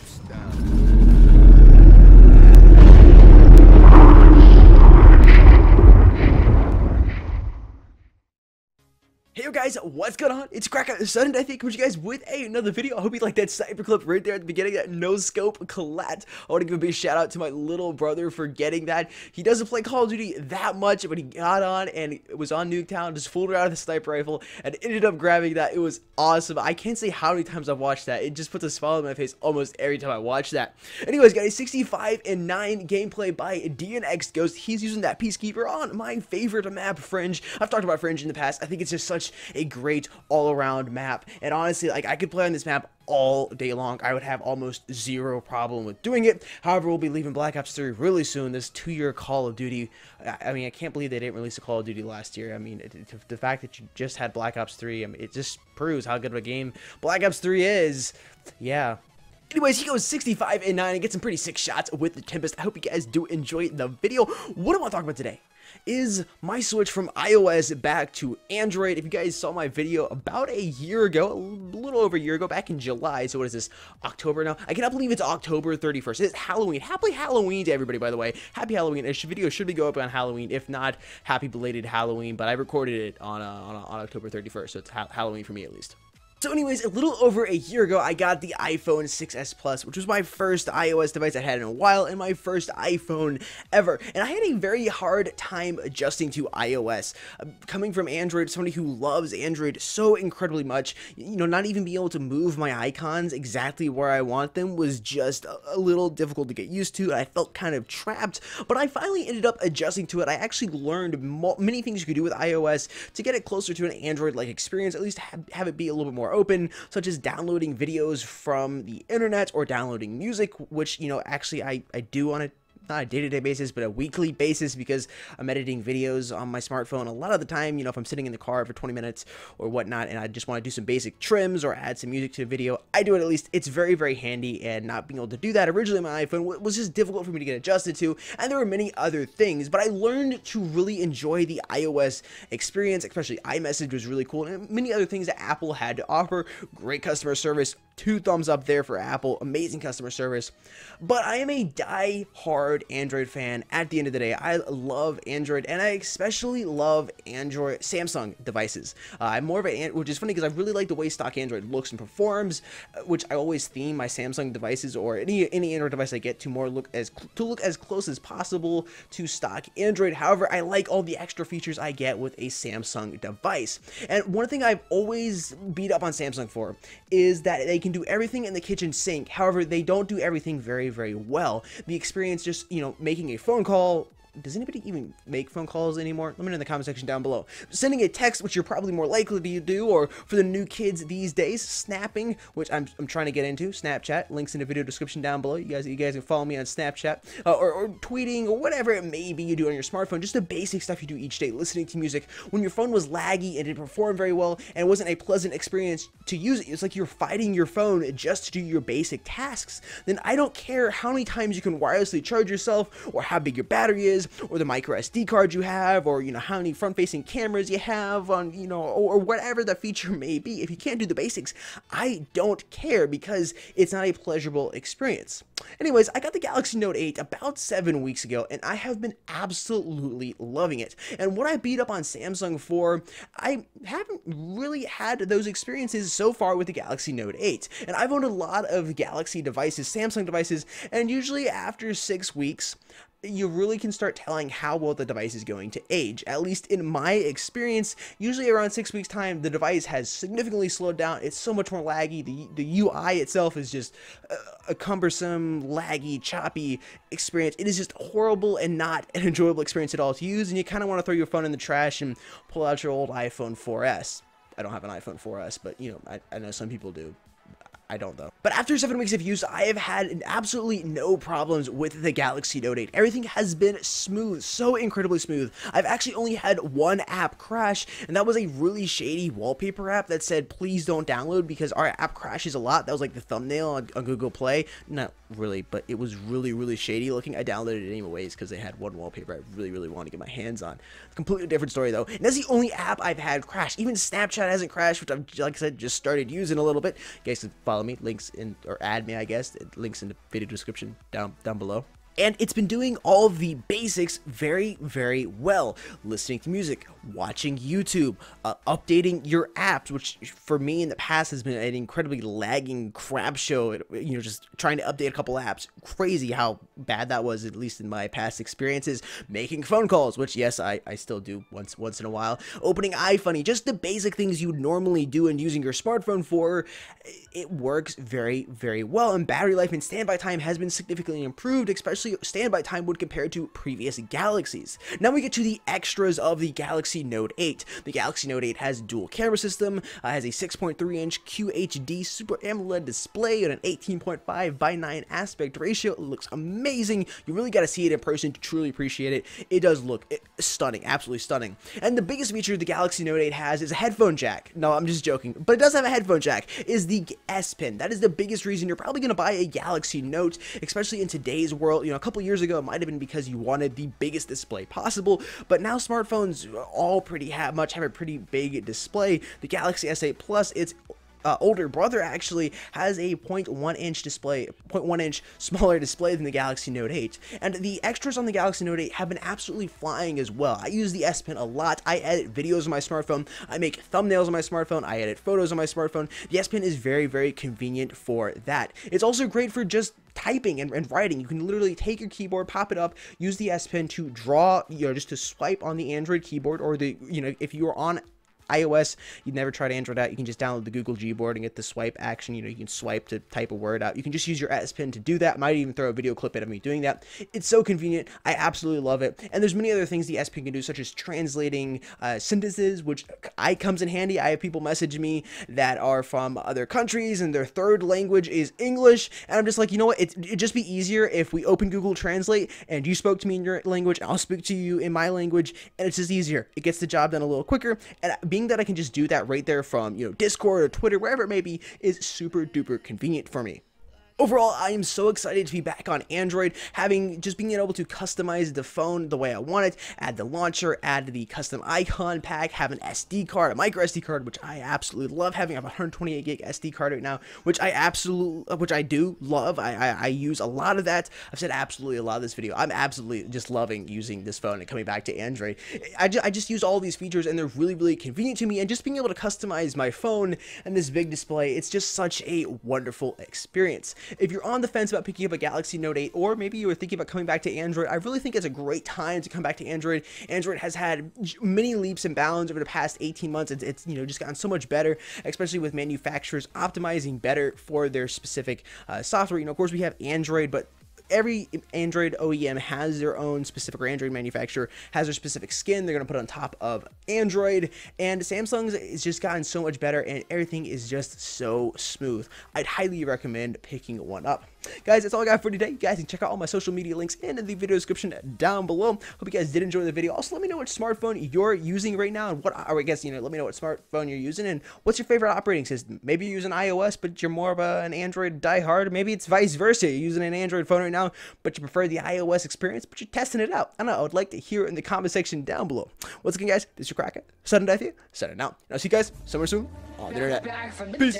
drops down. Hey guys, what's going on? It's CRACKA, SuddenDeath here with you guys with another video. I hope you like that sniper clip right there at the beginning, that no scope collat. I want to give a big shout out to my little brother for getting that. He doesn't play Call of Duty that much, but he got on and it was on Nuketown, just fooled around with a sniper rifle and ended up grabbing that. It was awesome. I can't say how many times I've watched that. It just puts a smile on my face almost every time I watch that. Anyways, guys, 65-9 gameplay by DNX Ghost. He's using that Peacekeeper on my favorite map, Fringe. I've talked about Fringe in the past. I think it's just such a great all-around map, and honestly, like, I could play on this map all day long. I would have almost zero problem with doing it. However, we'll be leaving Black Ops 3 really soon. This 2-year Call of Duty, I mean, I can't believe they didn't release a Call of Duty last year. I mean, the fact that you just had Black Ops 3, I mean, it just proves how good of a game Black Ops 3 is. Yeah. Anyways, he goes 65-9 and gets some pretty sick shots with the Tempest. I hope you guys do enjoy the video. What I want to talk about today is my switch from iOS back to Android. If you guys saw my video about a year ago, a little over a year ago, back in July, so what is this, October now? I cannot believe it's October 31st. It's Halloween. Happy Halloween to everybody, by the way. Happy Halloween. This video should be going up on Halloween. If not, happy belated Halloween, but I recorded it on October 31st, so it's Halloween for me at least. So anyways, a little over a year ago, I got the iPhone 6s Plus, which was my first iOS device I had in a while, and my first iPhone ever. And I had a very hard time adjusting to iOS. Coming from Android, somebody who loves Android so incredibly much, you know, not even being able to move my icons exactly where I want them was just a little difficult to get used to. I felt kind of trapped, but I finally ended up adjusting to it. I actually learned many things you could do with iOS to get it closer to an Android-like experience, at least have it be a little bit more open, such as downloading videos from the internet or downloading music, which, you know, actually I do on a not a day-to-day basis, but a weekly basis, because I'm editing videos on my smartphone a lot of the time. You know, if I'm sitting in the car for 20 minutes or whatnot and I just want to do some basic trims or add some music to a video, I do it at least. It's very, very handy, and not being able to do that originally on my iPhone was just difficult for me to get adjusted to, and there were many other things, but I learned to really enjoy the iOS experience, especially iMessage was really cool, and many other things that Apple had to offer. Great customer service, 2 thumbs up there for Apple, amazing customer service. But I am a die-hard Android fan at the end of the day. I love Android, and I especially love Samsung devices. I'm more of which is funny because I really like the way stock Android looks and performs, which I always theme my Samsung devices or any Android device I get to look as close as possible to stock Android. However, I like all the extra features I get with a Samsung device. And one thing I've always beat up on Samsung for is that they can do everything in the kitchen sink. However, they don't do everything very, very well. The experience, just, you know, making a phone call. Does anybody even make phone calls anymore? Let me know in the comment section down below. Sending a text, which you're probably more likely to do, or for the new kids these days, snapping, which I'm trying to get into, Snapchat. Links in the video description down below. You guys can follow me on Snapchat, or tweeting, or whatever it may be you do on your smartphone. Just the basic stuff you do each day, listening to music. When your phone was laggy and didn't perform very well, and it wasn't a pleasant experience to use it, it's like you're fighting your phone just to do your basic tasks. Then I don't care how many times you can wirelessly charge yourself, or how big your battery is, or the micro SD card you have, or, you know, how many front-facing cameras you have on, you know, or whatever the feature may be. If you can't do the basics, I don't care, because it's not a pleasurable experience. Anyways, I got the Galaxy Note 8 about 7 weeks ago, and I have been absolutely loving it. And what I beat up on Samsung for, I haven't really had those experiences so far with the Galaxy Note 8. And I've owned a lot of Galaxy devices, Samsung devices, and usually after 6 weeks, you really can start telling how well the device is going to age. At least in my experience, usually around 6 weeks time, the device has significantly slowed down. It's so much more laggy. The UI itself is just a cumbersome, laggy, choppy experience. It is just horrible and not an enjoyable experience at all to use, and you kind of want to throw your phone in the trash and pull out your old iPhone 4S. I don't have an iPhone 4S, but, you know, I know some people do. I don't though. But after 7 weeks of use, I have had absolutely no problems with the Galaxy Note 8. Everything has been smooth, so incredibly smooth. I've actually only had one app crash, and that was a really shady wallpaper app that said, please don't download because our app crashes a lot. That was like the thumbnail on Google Play. Not really, but it was really, really shady looking. I downloaded it anyways because they had one wallpaper I really, really wanted to get my hands on. Completely different story though. And that's the only app I've had crash. Even Snapchat hasn't crashed, which I've, like I said, just started using a little bit. You guys can follow follow me, links in, or add me, I guess, links in the video description down below. And it's been doing all of the basics very, very well. Listening to music, watching YouTube, updating your apps, which for me in the past has been an incredibly lagging crap show. You know, just trying to update a couple apps. Crazy how bad that was, at least in my past experiences. Making phone calls, which yes, I still do once in a while. Opening iFunny, just the basic things you'd normally do and using your smartphone for. It works very, very well. And battery life and standby time has been significantly improved, especially standby time would compare to previous Galaxies. Now we get to the extras of the Galaxy Note 8. The Galaxy Note 8 has dual camera system, has a 6.3-inch QHD Super AMOLED display and an 18.5 by 9 aspect ratio. It looks amazing. You really got to see it in person to truly appreciate it. It does look stunning, absolutely stunning. And the biggest feature the Galaxy Note 8 has is a headphone jack. No, I'm just joking, but it does have a headphone jack, is the S Pen. That is the biggest reason you're probably going to buy a Galaxy Note, especially in today's world. You know, a couple years ago, it might have been because you wanted the biggest display possible, but now smartphones all have a pretty big display. The Galaxy S8 Plus, its older brother actually has a 0.1-inch display, 0.1-inch smaller display than the Galaxy Note 8, and the extras on the Galaxy Note 8 have been absolutely flying as well. I use the S Pen a lot. I edit videos on my smartphone, I make thumbnails on my smartphone, I edit photos on my smartphone. The S Pen is very, very convenient for that. It's also great for just typing and writing. You can literally take your keyboard, pop it up, use the S Pen to draw, you know, just to swipe on the Android keyboard, or the, you know, if you are on iOS, you'd never tried Android out, you can just download the Google Gboard and get the swipe action. You know, you can swipe to type a word out. You can just use your S Pen to do that. Might even throw a video clip in of me doing that. It's so convenient. I absolutely love it. And there's many other things the S Pen can do, such as translating sentences, which comes in handy. I have people message me that are from other countries and their third language is English, and I'm just like, you know what, it'd just be easier if we open Google Translate and you spoke to me in your language, I'll speak to you in my language, and it's just easier. It gets the job done a little quicker, and being that I can just do that right there from, you know, Discord or Twitter, wherever it may be, is super duper convenient for me. Overall, I am so excited to be back on Android, being able to customize the phone the way I want it, add the launcher, add the custom icon pack, have an SD card, a micro SD card, which I absolutely love having. I have a 128 gig SD card right now, which I do love. I use a lot of that. I've said absolutely a lot of this video. I'm absolutely just loving using this phone and coming back to Android. I just use all these features and they're really, really convenient to me, and just being able to customize my phone and this big display, it's just such a wonderful experience. If you're on the fence about picking up a Galaxy Note 8, or maybe you were thinking about coming back to Android, I really think it's a great time to come back to Android. Android has had many leaps and bounds over the past 18 months. It's you know, just gotten so much better, especially with manufacturers optimizing better for their specific software. You know, of course, we have Android, but every Android OEM has their own specific, or Android manufacturer has their specific skin they're going to put on top of Android, and Samsung's has just gotten so much better, and everything is just so smooth. I'd highly recommend picking one up. Guys, that's all I got for today. You guys can check out all my social media links in the video description down below. Hope you guys did enjoy the video. Also, let me know which smartphone you're using right now, and or I guess, you know, let me know what smartphone you're using, and what's your favorite operating system. Maybe you're using iOS, but you're more of an Android diehard. Maybe it's vice versa. You're using an Android phone right now, but you prefer the iOS experience, but you're testing it out. I don't know. I would like to hear it in the comment section down below. Once again, guys, this is your CRACKA. SuddenDeath here. Signing out. And I'll see you guys somewhere soon on the internet. Peace.